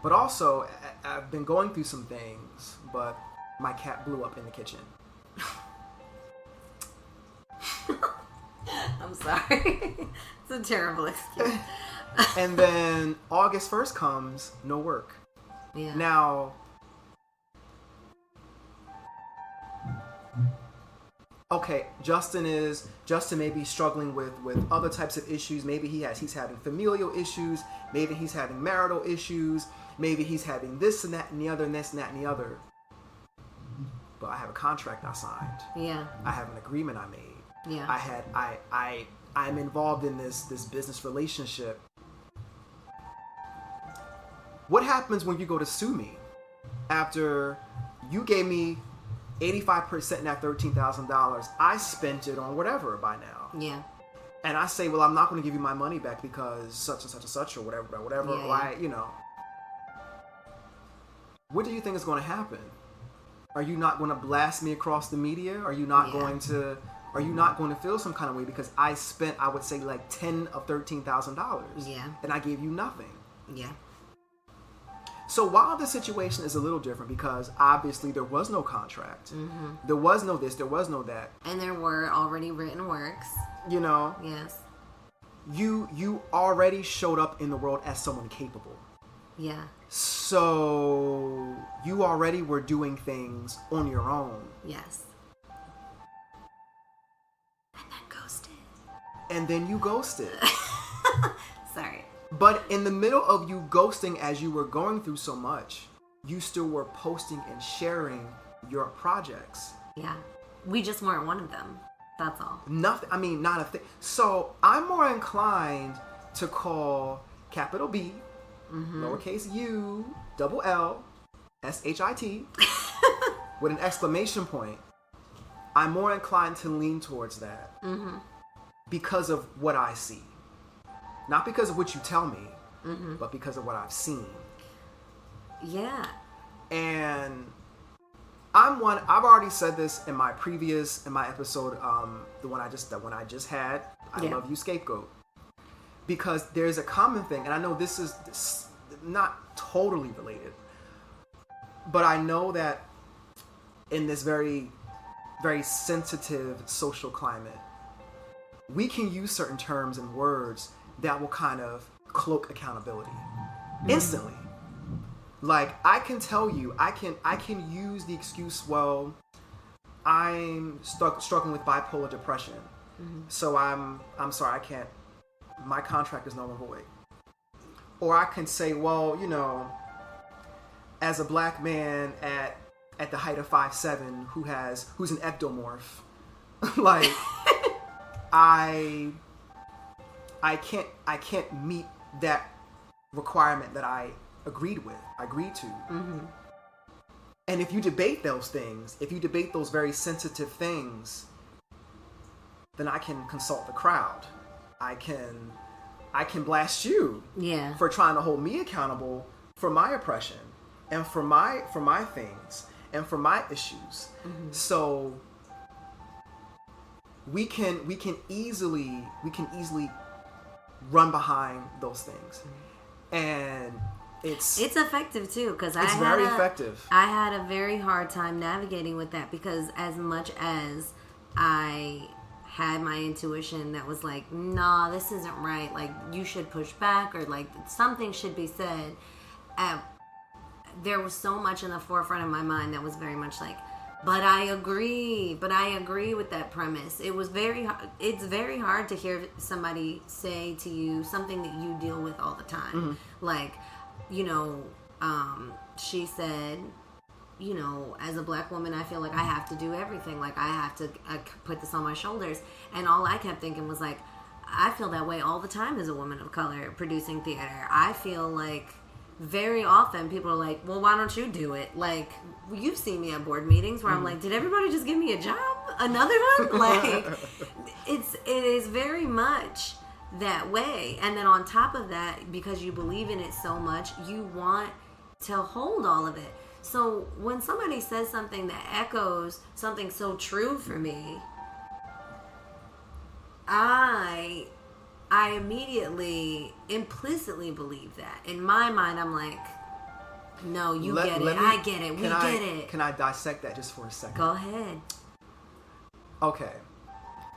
But also, I've been going through some things, but my cat blew up in the kitchen. I'm sorry. It's a terrible excuse. And then August 1st comes, no work. Yeah. Now, okay, Justin may be struggling with other types of issues. Maybe he's having familial issues. Maybe he's having marital issues. Maybe he's having this and that and the other and this and that and the other. But I have a contract I signed. Yeah. I have an agreement I made. Yeah. I'm involved in this business relationship. What happens when you go to sue me after you gave me 85% in that $13,000? I spent it on whatever by now. Yeah. And I say, well, I'm not going to give you my money back because such and such and such or whatever. Yeah. What do you think is going to happen? Are you not going to blast me across the media? Are you not going to feel some kind of way because I spent, I would say, like $10,000 of $13,000? Yeah. And I gave you nothing. Yeah. So while the situation is a little different because obviously there was no contract, there was no this, there was no that. And there were already written works. You know? Yes. you already showed up in the world as someone capable. Yeah. So you already were doing things on your own. Yes. And then you ghosted. Sorry. But in the middle of you ghosting, as you were going through so much, you still were posting and sharing your projects. Yeah. We just weren't one of them. That's all. Nothing. I mean, not a thing. So I'm more inclined to call capital B, lowercase u, double L, shit, with an exclamation point. I'm more inclined to lean towards that because of what I see. Not because of what you tell me, but because of what I've seen. Yeah. And I've already said this in my episode, the one I just had, I Love You Scapegoat. Because there's a common thing, and I know this is not totally related, but I know that in this very, very sensitive social climate, we can use certain terms and words that will kind of cloak accountability instantly. Like, I can tell you, I can use the excuse, well, I'm struggling with bipolar depression, so I'm sorry, I can't. My contract is null and void. Or I can say, well, you know, as a black man at the height of 5'7", who's an ectomorph, like I can't meet that requirement that I agreed to. And if you debate those things, if you debate those very sensitive things, then I can consult the crowd. I can blast you for trying to hold me accountable for my oppression and for my things and for my issues. So we can easily run behind those things. And it's effective too, because it's very effective. I had a very hard time navigating with that, because as much as I had my intuition that was like, nah, this isn't right, like you should push back, or like something should be said, there was so much in the forefront of my mind that was very much like, but I agree with that premise. It's very hard to hear somebody say to you something that you deal with all the time. Like, you know, she said, you know, as a black woman, I feel like I have to do everything. Like, I put this on my shoulders. And all I kept thinking was like, I feel that way all the time as a woman of color producing theater. I feel like very often people are like, well, why don't you do it? Like, you've seen me at board meetings where I'm like, did everybody just give me a job? Another one? Like, it is very much that way. And then on top of that, because you believe in it so much, you want to hold all of it. So when somebody says something that echoes something so true for me, I immediately, implicitly believe that. In my mind, I'm like, no, you get it. I get it. We get it. Can I dissect that just for a second? Go ahead. Okay.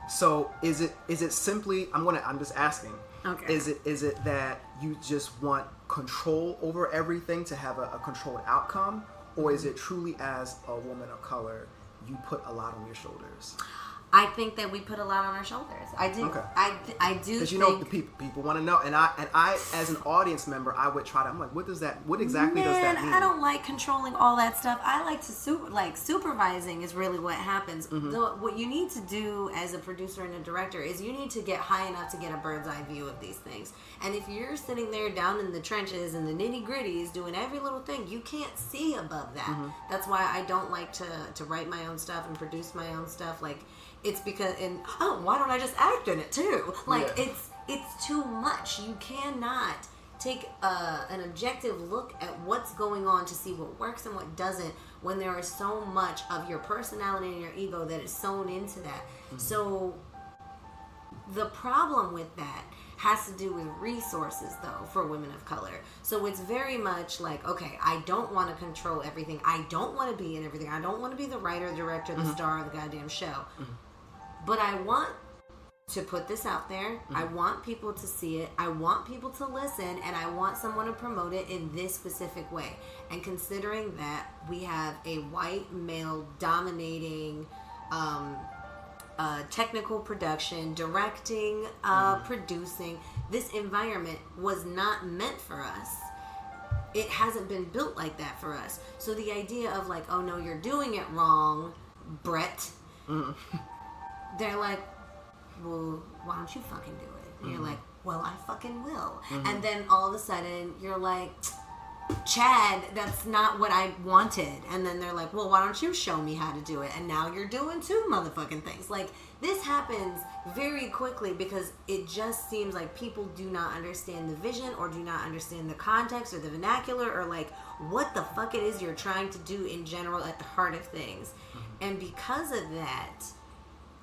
So is it simply, I'm just asking. Okay. Is it that you just want control over everything to have a controlled outcome? Or is it truly, as a woman of color, you put a lot on your shoulders? I think that we put a lot on our shoulders. I do. Okay. I do. Because you know the people want to know, and I as an audience member, I would try to. I'm like, what exactly does that mean? I don't like controlling all that stuff. I like to supervising is really what happens. What you need to do as a producer and a director is you need to get high enough to get a bird's eye view of these things. And if you're sitting there down in the trenches and the nitty gritties doing every little thing, you can't see above that. That's why I don't like to write my own stuff and produce my own stuff. Like, it's because, why don't I just act in it too? Like, it's too much. You cannot take an objective look at what's going on to see what works and what doesn't when there is so much of your personality and your ego that is sewn into that. So the problem with that has to do with resources, though, for women of color. So it's very much like, okay, I don't want to control everything. I don't want to be in everything. I don't want to be the writer, the director, the star of the goddamn show. But I want to put this out there. I want people to see it. I want people to listen, and I want someone to promote it in this specific way. And considering that we have a white male dominating technical production, directing, producing, this environment was not meant for us. It hasn't been built like that for us. So the idea of like, oh no, you're doing it wrong, Brett. They're like, well, why don't you fucking do it? And you're like, well, I fucking will. And then all of a sudden, you're like, Chad, that's not what I wanted. And then they're like, well, why don't you show me how to do it? And now you're doing two motherfucking things. Like, this happens very quickly because it just seems like people do not understand the vision or do not understand the context or the vernacular or like what the fuck it is you're trying to do in general at the heart of things. And because of that,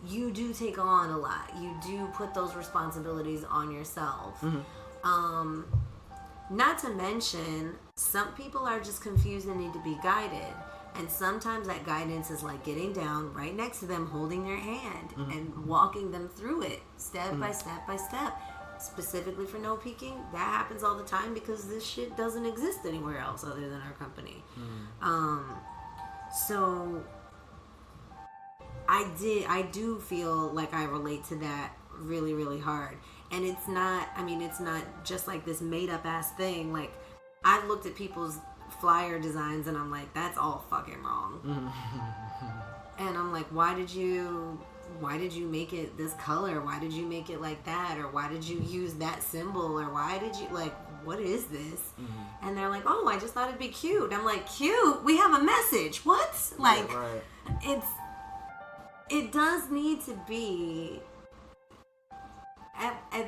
you do take on a lot. You do put those responsibilities on yourself. Not to mention, some people are just confused and need to be guided. And sometimes that guidance is like getting down right next to them, holding their hand and walking them through it step by step by step. Specifically for no peeking, that happens all the time because this shit doesn't exist anywhere else other than our company. So I do feel like I relate to that really, really hard. And it's not just like this made up ass thing. Like, I've looked at people's flyer designs and I'm like, that's all fucking wrong. And I'm like, why did you make it this color? Why did you make it like that? Or why did you use that symbol? Or why did you, like, what is this? And they're like, oh, I just thought it'd be cute. I'm like, cute? We have a message. What? Like, it does need to be...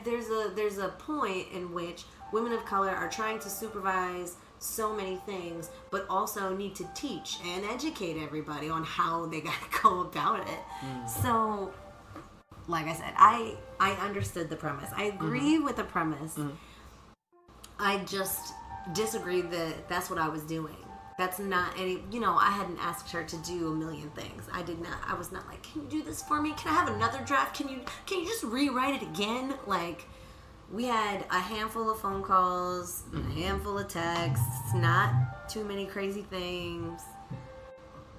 There's a point in which women of color are trying to supervise so many things, but also need to teach and educate everybody on how they gotta go about it. So, like I said, I understood the premise. I agree with the premise. I just disagreed that that's what I was doing. That's not any, I hadn't asked her to do a million things. I was not like, can you do this for me? Can I have another draft? Can you just rewrite it again? Like, we had a handful of phone calls, a handful of texts, not too many crazy things.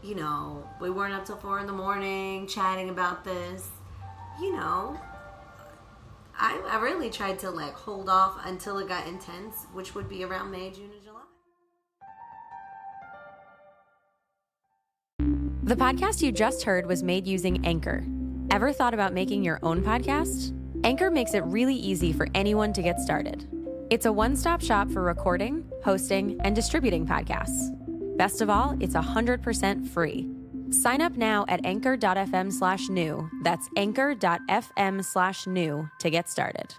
We weren't up till 4 a.m. chatting about this. I really tried to like hold off until it got intense, which would be around May, June, and July. The podcast you just heard was made using Anchor. Ever thought about making your own podcast? Anchor makes it really easy for anyone to get started. It's a one-stop shop for recording, hosting, and distributing podcasts. Best of all, it's 100% free. Sign up now at anchor.fm/new. That's anchor.fm/new to get started.